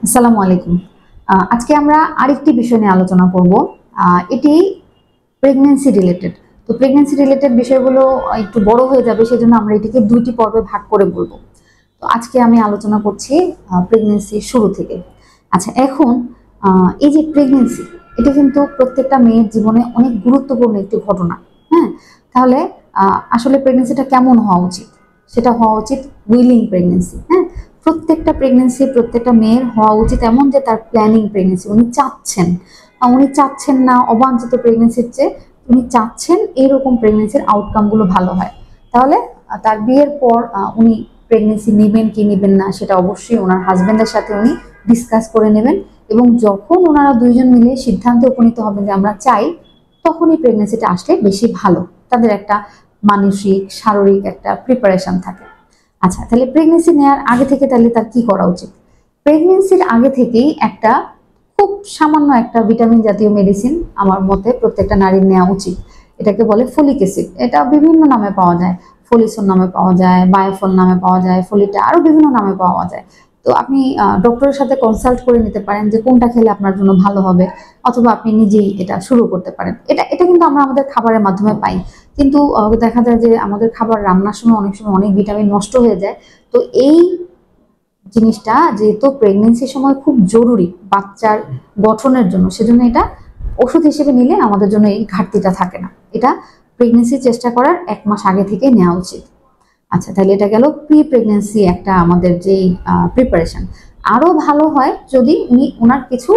আসসালামু আলাইকুম। আজকে আমরা আরেকটি বিষয় নিয়ে আলোচনা করব। এটি প্রেগন্যান্সি রিলেটেড। তো প্রেগন্যান্সি রিলেটেড বিষয়গুলো একটু বড় হয়ে যাবে, সেজন্য আমরা এটিকে দুটি পর্বে ভাগ করে বলবো। তো আজকে আমি আলোচনা করছি প্রেগন্যান্সির শুরু থেকে। আচ্ছা, এখন এই যে প্রেগন্যান্সি, এটা কিন্তু প্রত্যেকটা মেয়ের জীবনে অনেক গুরুত্বপূর্ণ একটি ঘটনা। হ্যাঁ, তাহলে আসলে প্রেগন্যান্সিটা কেমন হওয়া উচিত? সেটা হওয়া উচিত উইলিং প্রেগন্যান্সি। হ্যাঁ, প্রত্যেকটা প্রেগন্যান্সি প্রত্যেকটা মেয়ের হওয়া উচিত এমন যে তার প্ল্যানিং প্রেগন্যান্সি, উনি চাচ্ছেন না অবাঞ্ছিত প্রেগন্যান্সির চেয়ে উনি চাচ্ছেন এইরকম প্রেগন্যান্সির আউটকামগুলো ভালো হয়। তাহলে তার বিয়ের পর উনি প্রেগন্যান্সি নেবেন কি নেবেন না সেটা অবশ্যই ওনার হাজবেন্ডের সাথে উনি ডিসকাস করে নেবেন, এবং যখন ওনারা দুইজন মিলে সিদ্ধান্তে উপনীত হবেন যে আমরা চাই, তখনই প্রেগন্যান্সিটা আসলে বেশি ভালো। তাদের একটা মানসিক শারীরিক একটা প্রিপারেশন থাকে। আচ্ছা, তাহলে প্রেগন্যান্সি নেওয়ার আগে থেকে তাহলে তার কি করা উচিত? প্রেগন্যান্সির আগে থেকেই একটা খুব সামান্য একটা ভিটামিন জাতীয় মেডিসিন আমার মতে প্রত্যেকটা নারীর নেওয়া উচিত। এটাকে বলে ফলিক অ্যাসিড। এটা বিভিন্ন নামে পাওয়া যায়, ফলিসন নামে পাওয়া যায়, বায়োফল নামে পাওয়া যায়, ফলিটা আরো বিভিন্ন নামে পাওয়া যায়। তো আপনি ডক্টরের সাথে কনসাল্ট করে নিতে পারেন যে কোনটা খেলে আপনার জন্য ভালো হবে, অথবা আপনি নিজেই এটা শুরু করতে পারেন। এটা এটা কিন্তু আমরা আমাদের খাবারের মাধ্যমে পাই, কিন্তু দেখা যায় যে আমাদের খাবার রান্নার সময় অনেক সময় অনেক ভিটামিন নষ্ট হয়ে যায়। তো এই জিনিসটা যেহেতু প্রেগনেন্সির সময় খুব জরুরি বাচ্চার গঠনের জন্য, সেজন্য এটা ওষুধ হিসেবে নিলে আমাদের জন্য এই ঘাটতিটা থাকে না। এটা প্রেগনেন্সি চেষ্টা করার 1 মাস আগে থেকে নেওয়া উচিত। আচ্ছা, তাহলে এটা গেল প্রি প্রেগনেন্সি একটা আমাদের যেই প্রিপারেশন। আরো ভালো হয় যদি উনি ওনার কিছু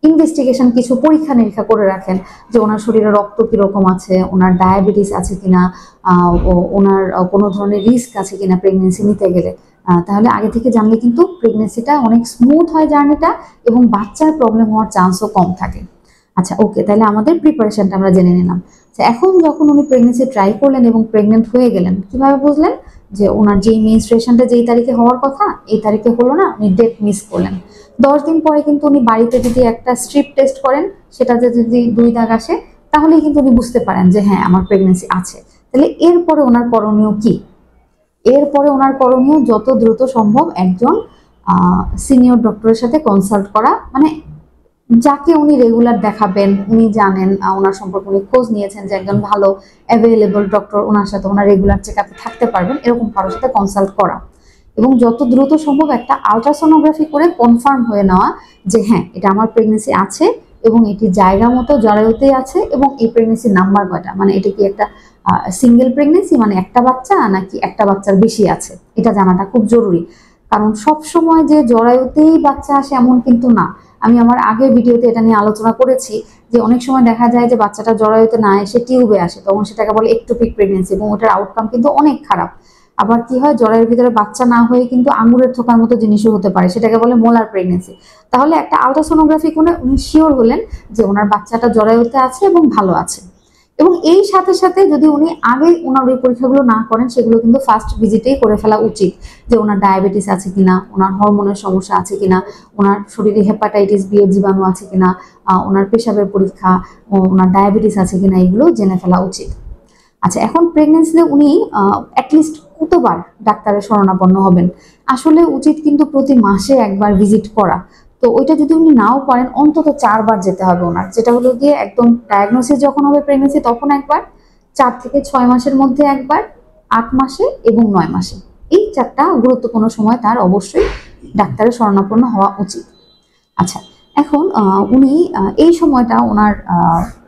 ইনভেস্টিগেশন, কিছু পরীক্ষা নিরীক্ষা করে রাখেন যে ওনার শরীরে রক্ত কিরকম আছে, ওনার ডায়াবেটিস আছে কিনা, ওনার কোনো ধরনের রিস্ক আছে কিনা প্রেগনেন্সি নিতে গেলে। তাহলে আগে থেকে জানলে কিন্তু প্রেগনেন্সিটা অনেক স্মুথ হয় জার্নিটা, এবং বাচ্চার প্রবলেম হওয়ার চান্সও কম থাকে। আচ্ছা, ওকে, তাহলে আমাদের প্রিপারেশনটা আমরা জেনে নিলাম। এখন যখন উনি প্রেগনেন্সি ট্রাই করলেন এবং প্রেগনেন্ট হয়ে গেলেন, কিভাবে বুঝলেন যে ওনার যেই মেনস্ট্রুয়েশনটা যেই তারিখে হওয়ার কথা এই তারিখে হলো না, উনি ডেট মিস করলেন? 10 দিন পরে কিন্তু উনি বাড়িতে যদি একটা স্ট্রিপ টেস্ট করেন, সেটাতে যদি 2 দাগ আসে, তাহলেই কিন্তু উনি বুঝতে পারেন যে হ্যাঁ আমার প্রেগনেন্সি আছে। তাহলে এরপরে ওনার করণীয় কি? এরপরে ওনার করণীয় যত দ্রুত সম্ভব একজন সিনিয়র ডক্টরের সাথে কনসাল্ট করা, মানে যাকে উনি রেগুলার দেখাবেন, উনি জানেন, ওনার সম্পর্কে উনি খোঁজ নিয়েছেন যে একজন ভালো অ্যাভেলেবল ডক্টর, ওনার সাথে ওনার রেগুলার চেক আপে থাকতে পারবেন, এরকম কারোর সাথে কনসাল্ট করা। এবং যত দ্রুত সম্ভব একটা আলট্রাসোনোগ্রাফি করে কনফার্ম হয়ে নেওয়া যে হ্যাঁ এটা আমার প্রেগনেন্সি আছে, এবং এটি জায়গা মতো জরায়ুতেই আছে, এবং এই প্রেগনেন্সির নাম্বার কয়টা, মানে এটা কি একটা সিঙ্গেল প্রেগনেন্সি, মানে একটা বাচ্চা নাকি একটা বাচ্চার বেশি আছে, এটা জানাটা খুব জরুরি। কারণ সব সময় যে জরায়ুতেই বাচ্চা আসে এমন কিন্তু না। আমি আমার আগের ভিডিওতে এটা নিয়ে আলোচনা করেছি যে অনেক সময় দেখা যায় যে বাচ্চাটা জরায়ুতে না এসে টিউবে আসে, তখন সেটাকে বলে একটোপিক প্রেগনেন্সি, এবং ওটার আউটকাম কিন্তু অনেক খারাপ। আবার কি হয়, জরায়ুর ভিতরে বাচ্চা না হয়ে কিন্তু আঙুরের থোকার মতো জিনিসও হতে পারে, সেটাকে বলে মোলার প্রেগনেন্সি। তাহলে একটা আলট্রাসোনোগ্রাফি করে উনি শিওর হলেন যে ওনার বাচ্চাটা জরায়ুতে আছে এবং ভালো আছে। এবং এই সাথে সাথে যদি উনি আগে ওনার ওই পরীক্ষাগুলো না করেন, সেগুলো কিন্তু ফার্স্ট ভিজিটেই করে ফেলা উচিত, যে ওনার ডায়াবেটিস আছে কিনা, ওনার হরমোনের সমস্যা আছে কিনা, ওনার শরীরে হেপাটাইটিস বি এর জীবাণু আছে কিনা, ওনার পেশাবের পরীক্ষা, ওনার ডায়াবেটিস আছে কিনা, এগুলো জেনে ফেলা উচিত। আচ্ছা, এখন প্রেগনেন্সিতে উনি অ্যাটলিস্ট কতবার ডাক্তারের শরণাপন্ন হবেন? আসলে উচিত কিন্তু প্রতি মাসে একবার ভিজিট করা। তো ওইটা যদি উনি নাও পারেন, অন্তত 4 বার যেতে হবে ওনার, যেটা হলো গিয়ে একদম ডায়াগনোসিস যখন হবে প্রেগনেন্সি তখন একবার, 4 থেকে 6 মাসের মধ্যে একবার, 8 মাসে এবং 9 মাসে। এই 4টা গুরুত্বপূর্ণ সময় তার অবশ্যই ডাক্তারের শরণাপন্ন হওয়া উচিত। আচ্ছা, এখন উনি এই সময়টা ওনার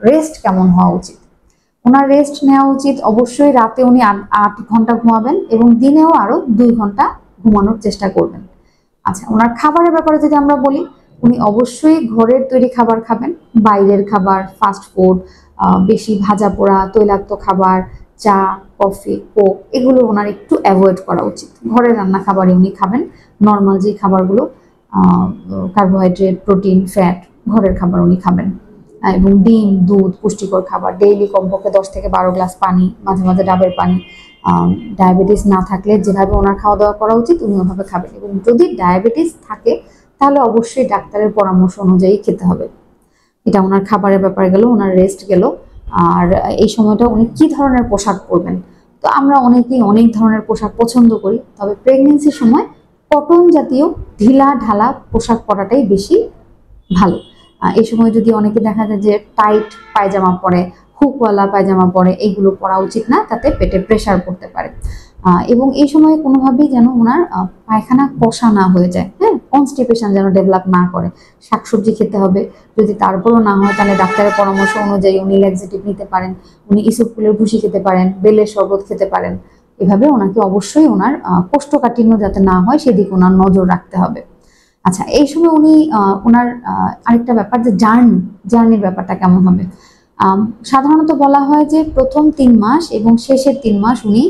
রেস্ট কেমন হওয়া উচিত? ওনার রেস্ট নেওয়া উচিত অবশ্যই রাতে উনি 8 ঘন্টা ঘুমাবেন, এবং দিনেও আরো 2 ঘন্টা ঘুমানোর চেষ্টা করবেন। আচ্ছা, ওনার খাবারের ব্যাপারে যদি আমরা বলি, উনি অবশ্যই ঘরের তৈরি খাবার খাবেন, বাইরের খাবার, ফাস্ট ফুড, বেশি ভাজা পোড়া তৈলাক্ত খাবার, চা, কফি, কোক, এগুলো ওনার একটু অ্যাভয়েড করা উচিত। ঘরের রান্না খাবারই উনি খাবেন, নর্মাল যে খাবারগুলো, কার্বোহাইড্রেট, প্রোটিন, ফ্যাট, ঘরের খাবার উনি খাবেন। এবং ডিম, দুধ, পুষ্টিকর খাবার, ডেইলি কমপক্ষে 10 থেকে 12 গ্লাস পানি, মাঝে মাঝে ডাবের পানি। ডায়াবেটিস না থাকলে যেভাবে ওনার খাওয়া দাওয়া করা উচিত উনি ওভাবে খাবেন, এবং যদি ডায়াবেটিস থাকে তাহলে অবশ্যই ডাক্তারের পরামর্শ অনুযায়ী খেতে হবে। এটা ওনার খাবারের ব্যাপারে গেল, ওনার রেস্ট গেল। আর এই সময়টা উনি কি ধরনের পোশাক পরবেন? তো আমরা অনেকেই অনেক ধরনের পোশাক পছন্দ করি, তবে প্রেগনেন্সির সময় কটন জাতীয় ঢিলা ঢালা পোশাক পরাটাই বেশি ভালো। এই সময় যদি অনেকে দেখা যায় যে টাইট পায়জামা পরে, হুকওয়ালা পায়জামা পরে, এইগুলো পরা উচিত না, তাতে পেটে প্রেসার পড়তে পারে। এবং এই সময় কোনোভাবেই যেন ওনার পায়খানা কষা না হয়ে যায়, হ্যাঁ, কনস্টিপেশন যেন ডেভেলপ না করে। শাকসবজি খেতে হবে, যদি তারপরও না হয় তাহলে ডাক্তারের পরামর্শ অনুযায়ী উনি ল্যাক্সেটিভ নিতে পারেন, উনি ইসবগুলের ভুসি খেতে পারেন, বেলের শরবত খেতে পারেন। এভাবে ওনাকে অবশ্যই ওনার কোষ্ঠকাঠিন্য যাতে না হয় সেদিকে ওনার নজর রাখতে হবে। আচ্ছা, এই সময় উনি ওনার আরেকটা ব্যাপার যে জার্নির ব্যাপারটা কেমন হবে। সাধারণত বলা হয় যে প্রথম 3 মাস এবং শেষের 3 মাস উনি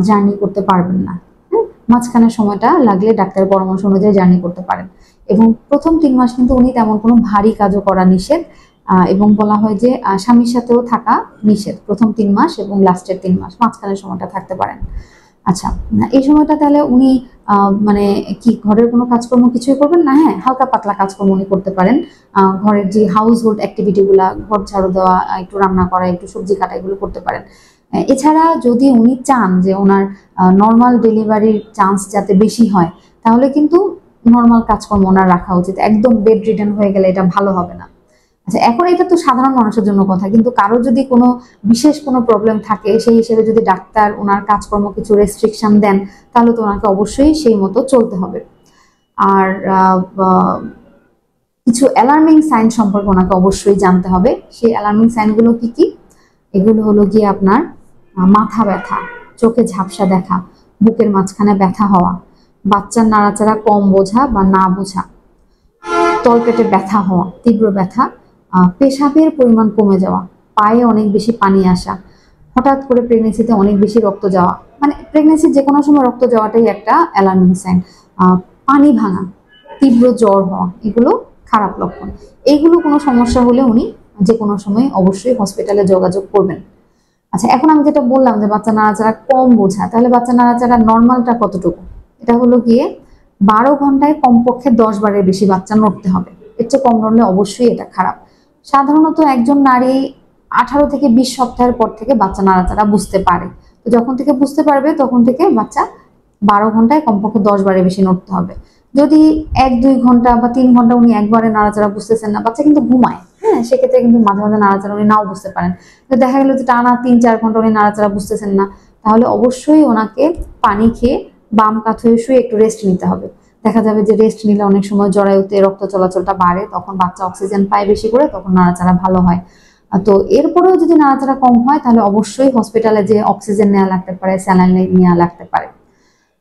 জার্নি করতে পারবেন না, হ্যাঁ, মাঝখানের সময়টা লাগলে ডাক্তারের পরামর্শ অনুযায়ী জার্নি করতে পারেন। এবং প্রথম 3 মাস কিন্তু উনি তেমন কোনো ভারী কাজও করা নিষেধ, এবং বলা হয় যে স্বামীর সাথেও থাকা নিষেধ প্রথম 3 মাস এবং লাস্টের 3 মাস, মাঝখানের সময়টা থাকতে পারেন। আচ্ছা, এই সময়টা তাহলে উনি মানে কি ঘরের কোনো কাজকর্ম কিছুই করবেন না? হ্যাঁ, হালকা পাতলা কাজকর্ম উনি করতে পারেন। ঘরের যে হাউস হোল্ড অ্যাক্টিভিটি গুলা, ঘর ঝাড়ু দেওয়া, একটু রান্না করা, একটু সবজি কাটা, এগুলো করতে পারেন। এছাড়া যদি উনি চান যে ওনার নর্মাল ডেলিভারির চান্স যাতে বেশি হয়, তাহলে কিন্তু নর্মাল কাজকর্ম ওনার রাখা উচিত। একদম বেড রিডেন হয়ে গেলে এটা ভালো হবে না। আচ্ছা, এখন এটা তো সাধারণ মানুষের জন্য কথা, কিন্তু কারো যদি কোনো বিশেষ কোনো প্রবলেম থাকে, সেই হিসেবে যদি ডাক্তার ওনার কাজকর্ম কিছু রেস্ট্রিকশন দেন, তাহলে তো ওনাকে অবশ্যই সেই মতো চলতে হবে। আর কিছু অ্যালার্মিং সাইন সম্পর্কে ওনাকে অবশ্যই জানতে হবে। সেই অ্যালার্মিং সাইনগুলো কি কি? এগুলো হলো গিয়ে আপনার মাথা ব্যথা, চোখে ঝাপসা দেখা, বুকের মাঝখানে ব্যথা হওয়া, বাচ্চার নাড়াচাড়া কম বোঝা বা না বোঝা, তলপেটে ব্যথা হওয়া, তীব্র ব্যথা, পেশাবের পরিমাণ কমে যাওয়া, পায়ে অনেক বেশি পানি আসা, হঠাৎ করে প্রেগনেন্সিতে অনেক বেশি রক্ত যাওয়া, মানে প্রেগনেন্সির যে কোনো সময় রক্ত যাওয়াটাই একটা অ্যালার্মিং সাইন, পানি ভাঙা, তীব্র জ্বর হওয়া, এগুলো খারাপ লক্ষণ। এইগুলো কোনো সমস্যা হলে উনি যে কোনো সময় অবশ্যই হসপিটালে যোগাযোগ করবেন। আচ্ছা, এখন আমি যেটা বললাম যে বাচ্চা নাড়াচাড়া কম বোঝা, তাহলে বাচ্চা নাড়াচাড়া নর্মালটা কতটুকু? এটা হলো গিয়ে 12 ঘন্টায় কমপক্ষে 10 বারের বেশি বাচ্চা নড়তে হবে। এর চেয়ে কম নড়লে অবশ্যই এটা খারাপ। সাধারণত একজন নারী 18 থেকে 20 সপ্তাহের পর থেকে বাচ্চা নাড়াচাড়া বুঝতে পারে। তো যখন থেকে বুঝতে পারবে তখন থেকে বাচ্চা 12 ঘন্টায় কমপক্ষে 10 বারের বেশি নড়তে হবে। যদি 1-2 ঘন্টা বা 3 ঘন্টা উনি একবারে নাড়াচাড়া বুঝতেছেন না, বাচ্চা কিন্তু ঘুমায়, হ্যাঁ, সেক্ষেত্রে কিন্তু মাঝে মাঝে নাড়াচাড়া উনি নাও বুঝতে পারেন। তো দেখা গেল যে টানা 3-4 ঘন্টা উনি নাড়াচাড়া বুঝতেছেন না, তাহলে অবশ্যই ওনাকে পানি খেয়ে বাম কাত হয়ে শুয়ে একটু রেস্ট নিতে হবে। দেখা যাবে যে রেস্ট নিলে অনেক সময় জরায়ুতে রক্ত চলাচলটা বাড়ে, তখন বাচ্চা অক্সিজেন পায় বেশি করে, তখন নাড়াচাড়া ভালো হয়। তো এরপরেও যদি নাড়াচাড়া কম হয়, তাহলে অবশ্যই হসপিটালে যে অক্সিজেন নেওয়া লাগতে পারে, স্যালাইন নেওয়া লাগতে পারে।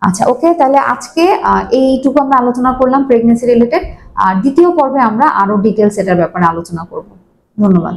আচ্ছা, ওকে, তাহলে আজকে এইটুকু আমরা আলোচনা করলাম প্রেগনেন্সি রিলেটেড। আর দ্বিতীয় পর্বে আমরা আরো ডিটেলস এটার ব্যাপারে আলোচনা করব। ধন্যবাদ।